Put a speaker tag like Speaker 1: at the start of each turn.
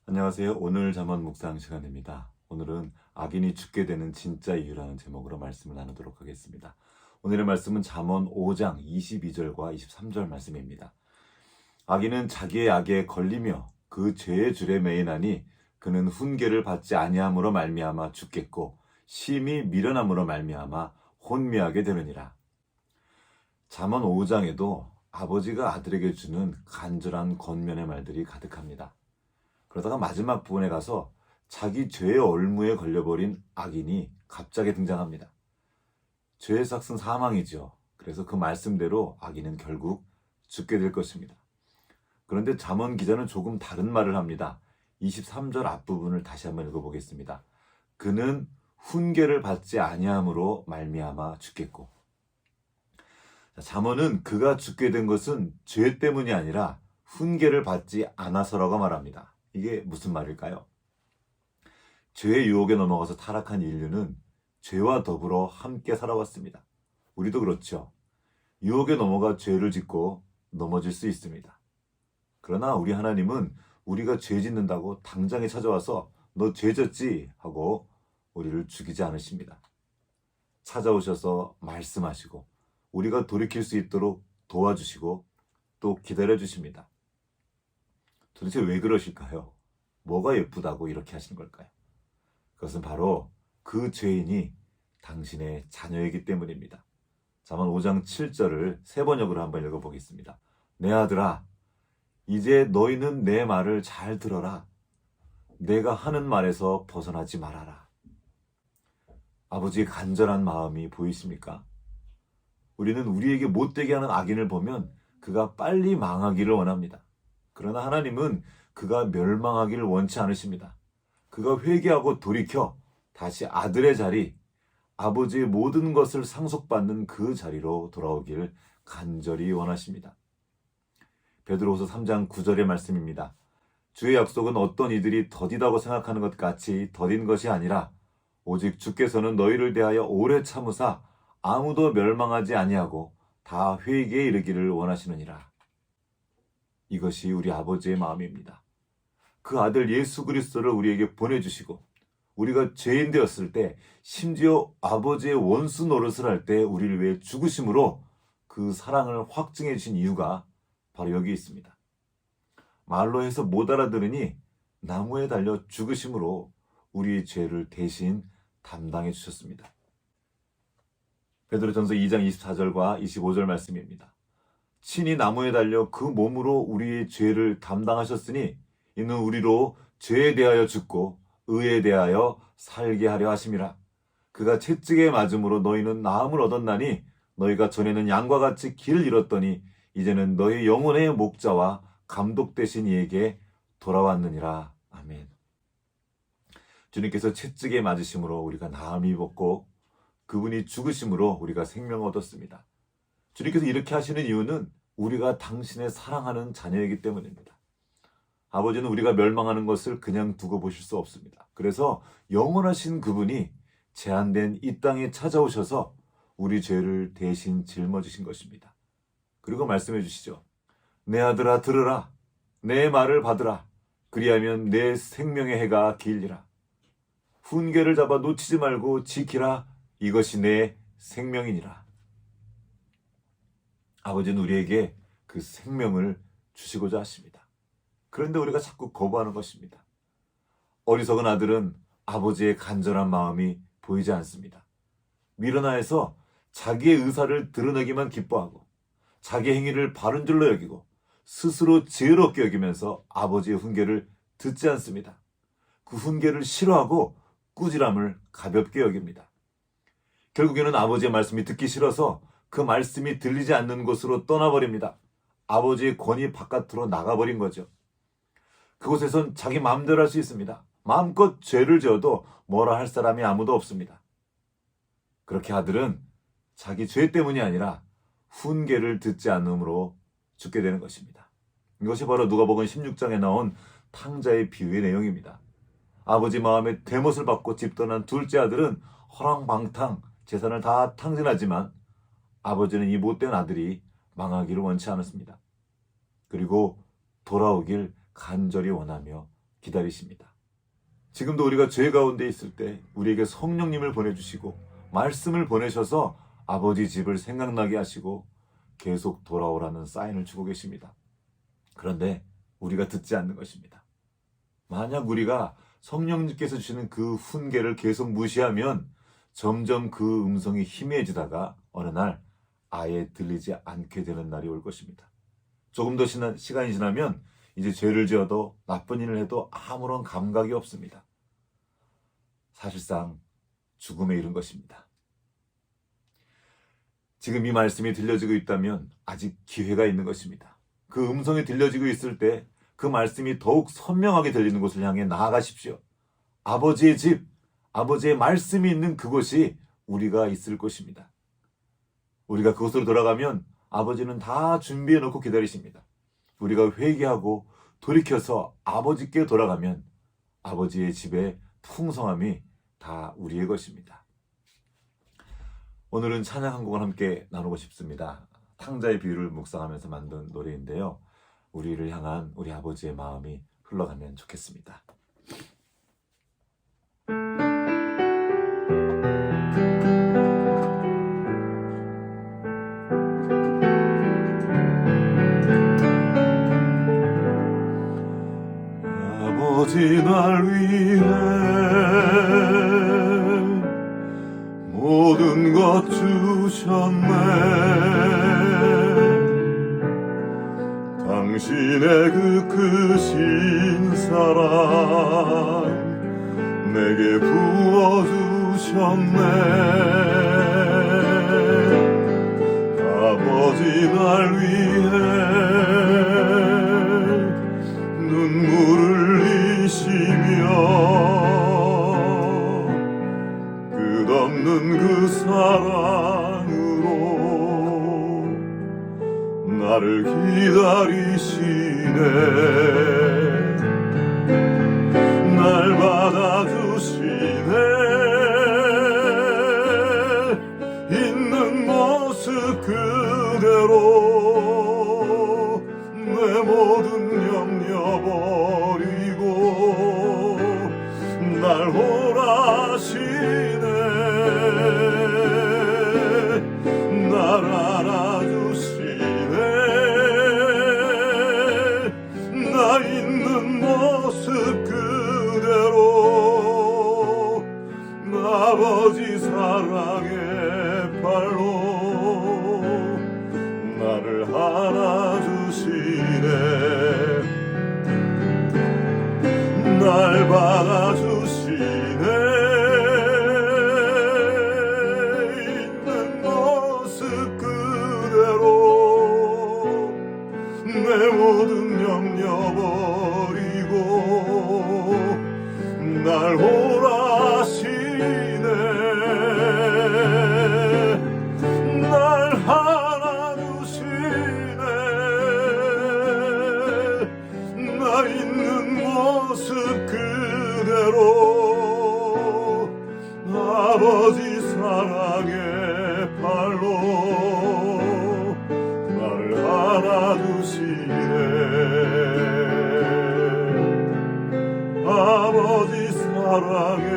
Speaker 1: 안녕하세요. 오늘 잠언 묵상 시간입니다. 오늘은 악인이 죽게 되는 진짜 이유라는 제목으로 말씀을 나누도록 하겠습니다. 오늘의 말씀은 잠언 5장 22절과 23절 말씀입니다. 악인은 자기의 악에 걸리며 그 죄의 줄에 매이나니 그는 훈계를 받지 아니함으로 말미암아 죽겠고 심히 미련함으로 말미암아 혼미하게 되느니라. 잠언 5장에도 아버지가 아들에게 주는 간절한 권면의 말들이 가득합니다. 그러다가 마지막 부분에 가서 자기 죄의 올무에 걸려버린 악인이 갑자기 등장합니다. 죄의 삭은 사망이죠. 그래서 그 말씀대로 악인은 결국 죽게 될 것입니다. 그런데 잠언 기자는 조금 다른 말을 합니다. 23절 앞부분을 다시 한번 읽어보겠습니다. 그는 훈계를 받지 아니함으로 말미암아 죽겠고. 잠언은 그가 죽게 된 것은 죄 때문이 아니라 훈계를 받지 않아서라고 말합니다. 이게 무슨 말일까요? 죄의 유혹에 넘어가서 타락한 인류는 죄와 더불어 함께 살아왔습니다. 우리도 그렇죠. 유혹에 넘어가 죄를 짓고 넘어질 수 있습니다. 그러나 우리 하나님은 우리가 죄 짓는다고 당장에 찾아와서 너 죄 졌지? 하고 우리를 죽이지 않으십니다. 찾아오셔서 말씀하시고 우리가 돌이킬 수 있도록 도와주시고 또 기다려주십니다. 도대체 왜 그러실까요? 뭐가 예쁘다고 이렇게 하시는 걸까요? 그것은 바로 그 죄인이 당신의 자녀이기 때문입니다. 잠언 5장 7절을 세 번역으로 한번 읽어보겠습니다. 내 아들아, 이제 너희는 내 말을 잘 들어라. 내가 하는 말에서 벗어나지 말아라. 아버지의 간절한 마음이 보이십니까? 우리는 우리에게 못되게 하는 악인을 보면 그가 빨리 망하기를 원합니다. 그러나 하나님은 그가 멸망하기를 원치 않으십니다. 그가 회개하고 돌이켜 다시 아들의 자리, 아버지의 모든 것을 상속받는 그 자리로 돌아오길 간절히 원하십니다. 베드로후서 3장 9절의 말씀입니다. 주의 약속은 어떤 이들이 더디다고 생각하는 것 같이 더딘 것이 아니라 오직 주께서는 너희를 대하여 오래 참으사 아무도 멸망하지 아니하고 다 회개에 이르기를 원하시느니라. 이것이 우리 아버지의 마음입니다. 그 아들 예수 그리스도를 우리에게 보내주시고 우리가 죄인 되었을 때 심지어 아버지의 원수 노릇을 할 때 우리를 위해 죽으심으로 그 사랑을 확증해 주신 이유가 바로 여기 있습니다. 말로 해서 못 알아들으니 나무에 달려 죽으심으로 우리의 죄를 대신 담당해 주셨습니다. 베드로전서 2장 24절과 25절 말씀입니다. 친히 나무에 달려 그 몸으로 우리의 죄를 담당하셨으니 이는 우리로 죄에 대하여 죽고 의에 대하여 살게 하려 하심이라. 그가 채찍에 맞음으로 너희는 나음을 얻었나니 너희가 전에는 양과 같이 길을 잃었더니 이제는 너희 영혼의 목자와 감독 되신 이에게 돌아왔느니라. 아멘. 주님께서 채찍에 맞으심으로 우리가 나음을 입었고 그분이 죽으심으로 우리가 생명을 얻었습니다. 주님께서 이렇게 하시는 이유는 우리가 당신의 사랑하는 자녀이기 때문입니다. 아버지는 우리가 멸망하는 것을 그냥 두고 보실 수 없습니다. 그래서 영원하신 그분이 제한된 이 땅에 찾아오셔서 우리 죄를 대신 짊어지신 것입니다. 그리고 말씀해 주시죠. 내 아들아 들으라. 내 말을 받으라. 그리하면 내 생명의 해가 길리라. 훈계를 잡아 놓치지 말고 지키라. 이것이 내 생명이니라. 아버지는 우리에게 그 생명을 주시고자 하십니다. 그런데 우리가 자꾸 거부하는 것입니다. 어리석은 아들은 아버지의 간절한 마음이 보이지 않습니다. 미련하여서 자기의 의사를 드러내기만 기뻐하고 자기 행위를 바른 줄로 여기고 스스로 지혜롭게 여기면서 아버지의 훈계를 듣지 않습니다. 그 훈계를 싫어하고 꾸지람을 가볍게 여깁니다. 결국에는 아버지의 말씀이 듣기 싫어서 그 말씀이 들리지 않는 곳으로 떠나버립니다. 아버지의 권위 바깥으로 나가버린 거죠. 그곳에선 자기 마음대로 할 수 있습니다. 마음껏 죄를 지어도 뭐라 할 사람이 아무도 없습니다. 그렇게 아들은 자기 죄 때문이 아니라 훈계를 듣지 않음으로 죽게 되는 것입니다. 이것이 바로 누가복음 16장에 나온 탕자의 비유의 내용입니다. 아버지 마음에 대못을 받고 집 떠난 둘째 아들은 허랑방탕 재산을 다 탕진하지만 아버지는 이 못된 아들이 망하기를 원치 않았습니다. 그리고 돌아오길 간절히 원하며 기다리십니다. 지금도 우리가 죄 가운데 있을 때 우리에게 성령님을 보내주시고 말씀을 보내셔서 아버지 집을 생각나게 하시고 계속 돌아오라는 사인을 주고 계십니다. 그런데 우리가 듣지 않는 것입니다. 만약 우리가 성령님께서 주시는 그 훈계를 계속 무시하면 점점 그 음성이 희미해지다가 어느 날 아예 들리지 않게 되는 날이 올 것입니다. 조금 더 시간이 지나면 이제 죄를 지어도 나쁜 일을 해도 아무런 감각이 없습니다. 사실상 죽음에 이른 것입니다. 지금 이 말씀이 들려지고 있다면 아직 기회가 있는 것입니다. 그 음성이 들려지고 있을 때 그 말씀이 더욱 선명하게 들리는 곳을 향해 나아가십시오. 아버지의 집, 아버지의 말씀이 있는 그곳이 우리가 있을 곳입니다. 우리가 그곳으로 돌아가면 아버지는 다 준비해 놓고 기다리십니다. 우리가 회개하고 돌이켜서 아버지께 돌아가면 아버지의 집의 풍성함이 다 우리의 것입니다. 오늘은 찬양 한 곡을 함께 나누고 싶습니다. 탕자의 비유를 묵상하면서 만든 노래인데요. 우리를 향한 우리 아버지의 마음이 흘러가면 좋겠습니다. 아버지 날 위해 모든 것 주셨네. 당신의 그 크신 사랑 내게 부어주셨네. 아버지 날 위해 눈물을 흘리시며 끝없는 그 사랑으로 나를 기다리시네. 날 받아주시네. 있는 모습 그대로 내 모든 염려 버리고 날 몰아시네. 날 알아주시네. 나 있는 모습 그대로 아버지 사랑의 팔로 나를 안아주시네. 날 받아주시네. 있는 모습 그대로 내 모든 염려 버리고 날 몰아시네. 날 안아주시네. 나 있는 모습 그대로 아버지 사랑의 팔로 나를 안아주시네. 아버지 사랑의